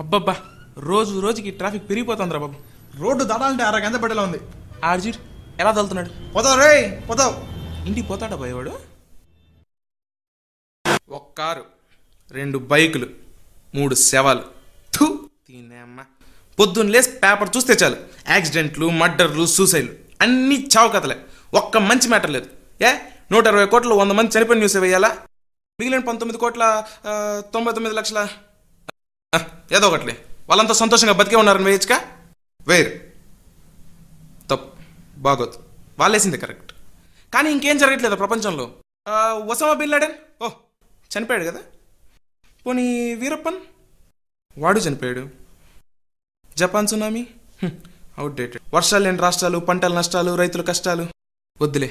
అబ్బబ్బా, రోజు రోజుకి ట్రాఫిక్ పెరిగిపోతుందిరా బాబు. రోడ్డు దాటాలంటే అరగంట పట్టేలా ఉంది. ఆర్జీర్ ఎలా తలుతున్నాడు? పోతావు రే పోతావు. ఇంటికి పోతాడా పోయేవాడు? ఒక కారు, 2 బైకులు, 3 శవాలు. తినేమ్మ, పొద్దున్న లేసి పేపర్ చూస్తే చాలు యాక్సిడెంట్లు, మర్డర్లు, సూసైడ్లు, అన్నీ చావు కథలే. ఒక్క మంచి మ్యాటర్ లేదు. 120 కోట్లు 100 మంది చనిపోయిన న్యూస్ వేయాలా? మిగిలిన 19 కోట్ల 99 లక్షల ఏదో ఒకట్లే వాళ్ళంతా సంతోషంగా బతికే ఉన్నారని వేయచ్చుగా. వేరు తప్పు, బాగోదు. వాళ్ళేసింది కరెక్ట్. కానీ ఇంకేం జరగట్లేదు ప్రపంచంలో. ఒసామా బిన్ లాడెన్ చనిపోయాడు కదా. పోనీ వీరప్పన్ వాడు చనిపోయాడు. Japan tsunami outdated. వర్షాలు లేని రాష్ట్రాలు, పంటల నష్టాలు, రైతుల కష్టాలు. వద్దులే,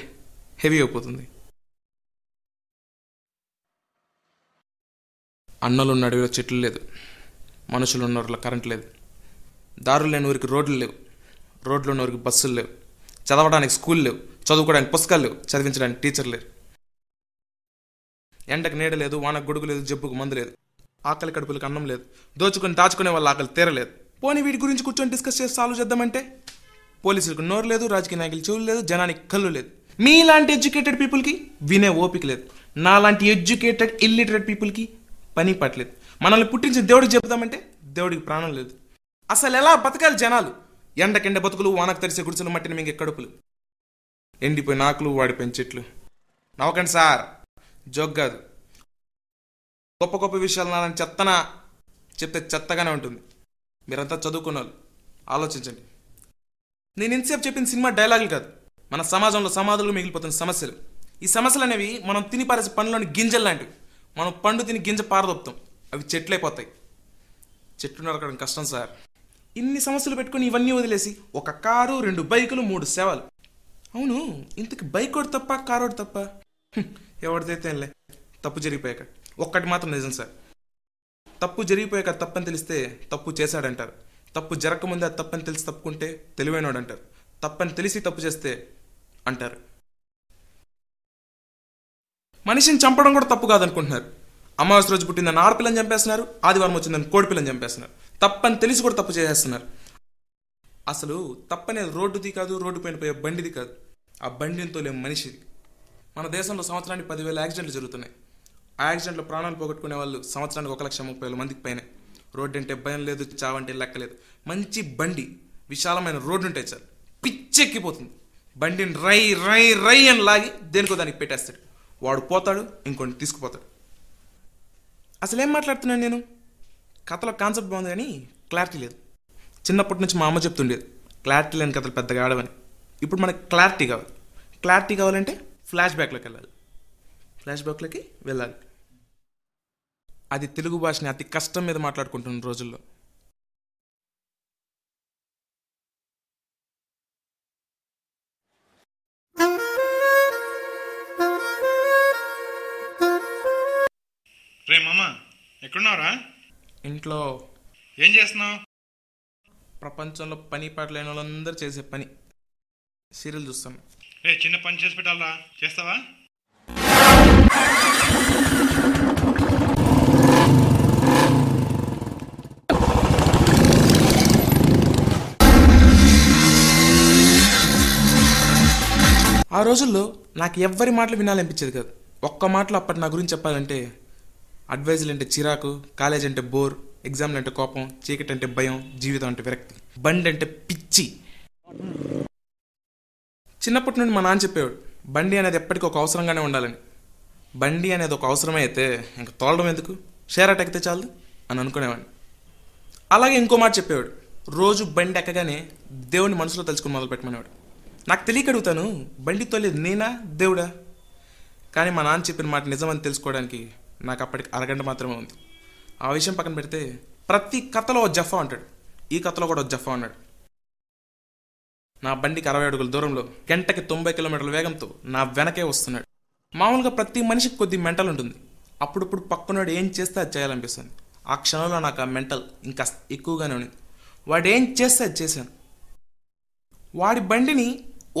హెవీ అయిపోతుంది. అన్నలున్న అడవిలో చెట్లు లేదు, మనుషులు ఉన్న ఊరిలో కరెంట్ లేదు, దారులు లేని ఊరికి రోడ్లు లేవు, రోడ్లు ఉన్న ఊరికి బస్సులు లేవు, చదవడానికి స్కూల్ లేవు, చదువుకోవడానికి పుస్తకాలు లేవు, చదివించడానికి టీచర్ లేరు. ఎండకు నీడ లేదు, వానకు గొడుగు లేదు, జబ్బుకు మందు లేదు, ఆకలి కడుపులకు అన్నం లేదు, దోచుకొని దాచుకునే వాళ్ళ ఆకలి తీరలేదు. పోనీ వీటి గురించి కూర్చొని డిస్కస్ చేసి సాల్వ్ చేద్దామంటే పోలీసులకు నోరు లేదు, రాజకీయ నాయకులు చెవులు లేదు, జనానికి కళ్ళు లేదు. మీలాంటి ఎడ్యుకేటెడ్ పీపుల్కి వినే ఓపిక లేదు. నాలాంటి ఎడ్యుకేటెడ్ ఇల్లిటరేట్ పీపుల్కి పని పట్టలేదు. మనల్ని పుట్టించిన దేవుడికి చెప్తామంటే దేవుడికి ప్రాణం లేదు. అసలు ఎలా బతకాలి జనాలు? ఎండకెండ బతుకులు, వానకు తరిసే గుడిసెలు, మట్టిని మింగే కడుపులు, ఎండిపోయిన ఆకులు, వాడిపోయిన చెట్లు. నవ్వకండి సార్, జోక్ కాదు. గొప్ప గొప్ప విషయాలు నాలని చెత్తనా చెప్తే చెత్తగానే ఉంటుంది. మీరంతా చదువుకున్న వాళ్ళు, ఆలోచించండి. నేను ఇంతసేపు చెప్పిన సినిమా డైలాగులు కాదు, మన సమాజంలో సమాధులు మిగిలిపోతున్న సమస్యలు. ఈ సమస్యలు అనేవి మనం తిని పారేసే పండ్లోని గింజలు లాంటివి. మనం పండు తిని గింజ పారదొప్పుతాం, అవి చెట్లైపోతాయి. చెట్లు నరకడం కష్టం సార్. ఇన్ని సమస్యలు పెట్టుకుని ఇవన్నీ వదిలేసి ఒక కారు, 2 బైకులు, 3 శవాలు. అవును, ఇంతకు బైక్ ఒకటి తప్ప, కారు ఒకటి తప్ప? ఎవరిదైతేలే, తప్పు జరిగిపోయాక. ఒక్కటి మాత్రం నిజం సార్, తప్పు జరిగిపోయాక తప్పని తెలిస్తే తప్పు చేశాడంటారు. తప్పు జరగకముందే అది తప్పని తెలిసి తప్పుకుంటే తెలివైనవాడు అంటారు. తప్పని తెలిసి తప్పు చేస్తే అంటారు. మనిషిని చంపడం కూడా తప్పు కాదనుకుంటున్నారు. అమావాస్య రోజు పుట్టిందని ఆడపిల్లని చంపేస్తున్నారు, ఆదివారం వచ్చిందని కోడిపిల్లని చంపేస్తున్నారు. తప్పని తెలిసి కూడా తప్పు చేసేస్తున్నారు. అసలు తప్పనేది రోడ్డుది కాదు, రోడ్డు పైన పోయే బండిది కాదు, ఆ బండిని తోలే మనిషిది. మన దేశంలో సంవత్సరానికి 10,000 యాక్సిడెంట్లు జరుగుతున్నాయి. ఆ యాక్సిడెంట్లో ప్రాణాలు పోగొట్టుకునే వాళ్ళు సంవత్సరానికి 1,30,000 మందికి పైనే. రోడ్డు అంటే భయం లేదు, చావంటే లెక్కలేదు. మంచి బండి, విశాలమైన రోడ్డు ఉంటే చాలు, పిచ్చెక్కిపోతుంది. బండిని రై రై రై అని లాగి దేనికో దానికి పెట్టేస్తాడు. వాడు పోతాడు, ఇంకొన్ని తీసుకుపోతాడు. అసలు ఏం మాట్లాడుతున్నాను నేను? కథలో కాన్సెప్ట్ బాగుంది కానీ క్లారిటీ లేదు. చిన్నప్పటి నుంచి మా అమ్మ చెప్తుండేది, క్లారిటీ లేని కథలు పెద్దగా ఆడవని. ఇప్పుడు మనకి క్లారిటీ కావాలి. క్లారిటీ కావాలంటే ఫ్లాష్ బ్యాక్లోకి వెళ్ళాలి. ఫ్లాష్ బ్యాక్లోకి వెళ్ళాలి. అది తెలుగు భాషని అతి కష్టం మీద మాట్లాడుకుంటున్న రోజుల్లో. రే మామ, ఎక్కడున్నావురా? ఇంట్లో. ఏం చేస్తున్నావు? ప్రపంచంలో పని పాట లేని వాళ్ళందరూ చేసే పని, సీరియల్ చూస్తాను. రే, చిన్న పని చేసి పెట్టాలరా, చేస్తావా? ఆ రోజుల్లో నాకు ఎవ్వరి మాటలు వినాలనిపించేది కాదు. ఒక్క మాటలో అప్పటి నా గురించి చెప్పాలంటే, అడ్వైజులు అంటే చిరాకు, కాలేజ్ అంటే బోర్, ఎగ్జామ్లు అంటే కోపం, చీకటి అంటే భయం, జీవితం అంటే విరక్తి, బండి అంటే పిచ్చి. చిన్నప్పటి నుండి మా నాన్న చెప్పేవాడు, బండి అనేది ఎప్పటికీ ఒక అవసరంగానే ఉండాలని. బండి అనేది ఒక అవసరమే అయితే ఇంకా తోలడం ఎందుకు, షేర్ ఎక్కితే చాలు అని అనుకునేవాడిని. అలాగే ఇంకో మాట చెప్పేవాడు, రోజు బండి ఎక్కగానే దేవుని మనసులో తలుచుకుని మొదలు పెట్టమనేవాడు. నాకు తెలియక అడుగుతాను, బండి తోలేదు నేనా దేవుడా? కానీ మా నాన్న చెప్పిన మాట నిజమని తెలుసుకోవడానికి నాకు అప్పటికి అరగంట మాత్రమే ఉంది. ఆ విషయం పక్కన పెడితే ప్రతి కథలో ఒక జఫా అంటాడు, ఈ కథలో కూడా ఒక జఫా అన్నాడు. నా బండికి 60 అడుగుల దూరంలో గంటకి 90 కిలోమీటర్ల వేగంతో నా వెనకే వస్తున్నాడు. మామూలుగా ప్రతి మనిషికి కొద్ది మెంటల్ ఉంటుంది. అప్పుడప్పుడు పక్కనోడు ఏం చేస్తే అది చేయాలనిపిస్తుంది. ఆ క్షణంలో నాకు ఆ మెంటల్ ఇంకా ఎక్కువగానే ఉంది. వాడు ఏం చేస్తే అది చేశాను. వాడి బండిని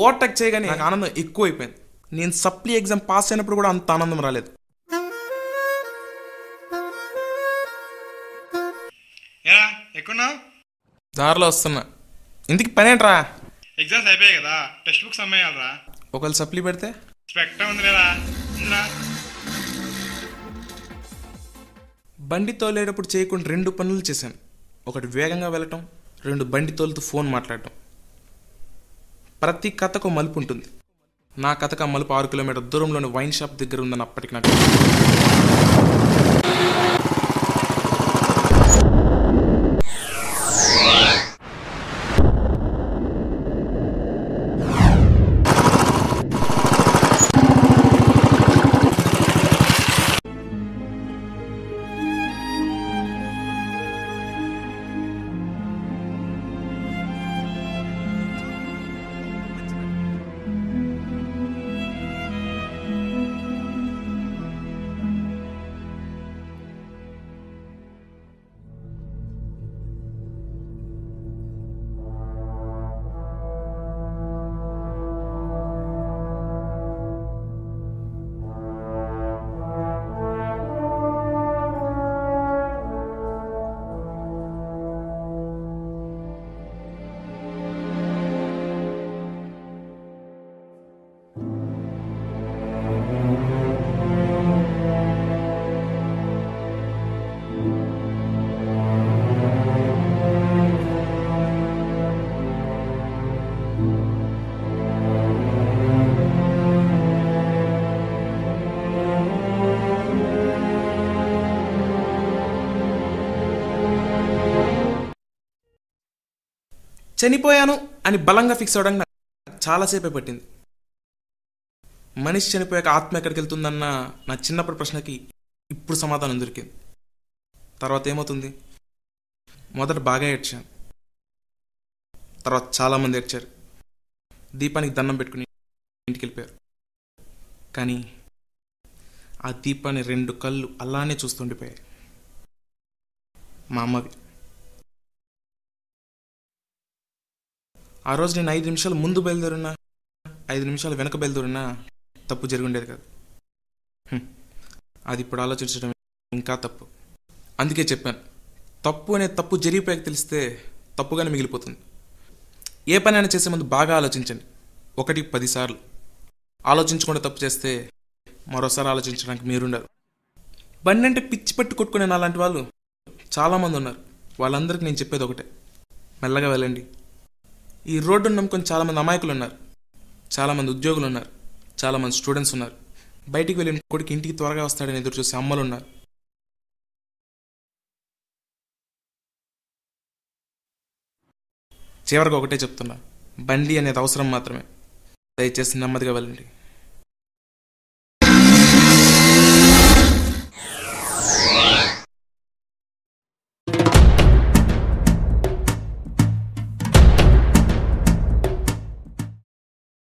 ఓవర్టేక్ చేయగానే నాకు ఆనందం ఎక్కువైపోయింది. నేను సప్లీ ఎగ్జామ్ పాస్ అయినప్పుడు కూడా అంత ఆనందం రాలేదు. ఏరా ఎక్కడున్నావు? దారిలో వస్తున్నా. ఇంటికి పనేంట్రా? ఎగ్జామ్స్ అయిపోయాయి కదా, టెక్స్ట్ బుక్స్ అమ్మేయాలరా. ఒకళ్ళు సప్లీ పెడితే స్పెక్టా ఉంది లేదా? ఉందిరా. బండి తోలేటప్పుడు చేయకుండా 2 పనులు చేశాను. ఒకటి వేగంగా వెళ్ళటం, 2 బండి తోలుతూ ఫోన్ మాట్లాడటం. ప్రతి కథకు మలుపు ఉంటుంది. నా కథకు ఆ మలుపు 6 కిలోమీటర్ దూరంలోని వైన్ షాప్ దగ్గర ఉందని అప్పటికి నాకు చనిపోయాను అని బలంగా ఫిక్స్ అవడానికి నాకు చాలాసేపే పట్టింది. మనిషి చనిపోయాక ఆత్మ ఎక్కడికి వెళ్తుందన్న నా చిన్నప్పటి ప్రశ్నకి ఇప్పుడు సమాధానం దొరికింది. తర్వాత ఏమవుతుంది? మొదట బాగా ఏడ్చాను, తర్వాత చాలామంది ఏడ్చారు. దీపానికి దండం పెట్టుకుని ఇంటికి వెళ్ళిపోయారు. కానీ ఆ దీపాన్ని 2 కళ్ళు అలానే చూస్తుండిపోయాయి. మా అమ్మవి. ఆ రోజు నేను 5 నిమిషాలు ముందు బయలుదేరున్నా, 5 నిమిషాలు వెనక బయలుదేరున్నా తప్పు జరిగి ఉండేది కాదు. అది ఇప్పుడు ఆలోచించడం ఇంకా తప్పు. అందుకే చెప్పాను, తప్పు అనే తప్పు జరిగిపోయాక తెలిస్తే తప్పుగానే మిగిలిపోతుంది. ఏ పని అయినా చేసే ముందు బాగా ఆలోచించండి, 1-10 సార్లు. ఆలోచించకుండా తప్పు చేస్తే మరోసారి ఆలోచించడానికి మీరుండరు. బండి అంటే పిచ్చి పట్టు కొట్టుకునే నాలాంటి వాళ్ళు చాలామంది ఉన్నారు. వాళ్ళందరికీ నేను చెప్పేది ఒకటే, మెల్లగా వెళ్ళండి. ఈ రోడ్డును నమ్ముకొని చాలామంది అమాయకులు ఉన్నారు, చాలామంది ఉద్యోగులు ఉన్నారు, చాలామంది స్టూడెంట్స్ ఉన్నారు. బయటికి వెళ్ళిన కొడుకు ఇంటికి త్వరగా వస్తాడని ఎదురు చూసే అమ్మలు ఉన్నారు. చివరికి ఒకటే చెప్తున్నా, బండి అనేది అవసరం మాత్రమే. దయచేసి నెమ్మదిగా వెళ్ళండి.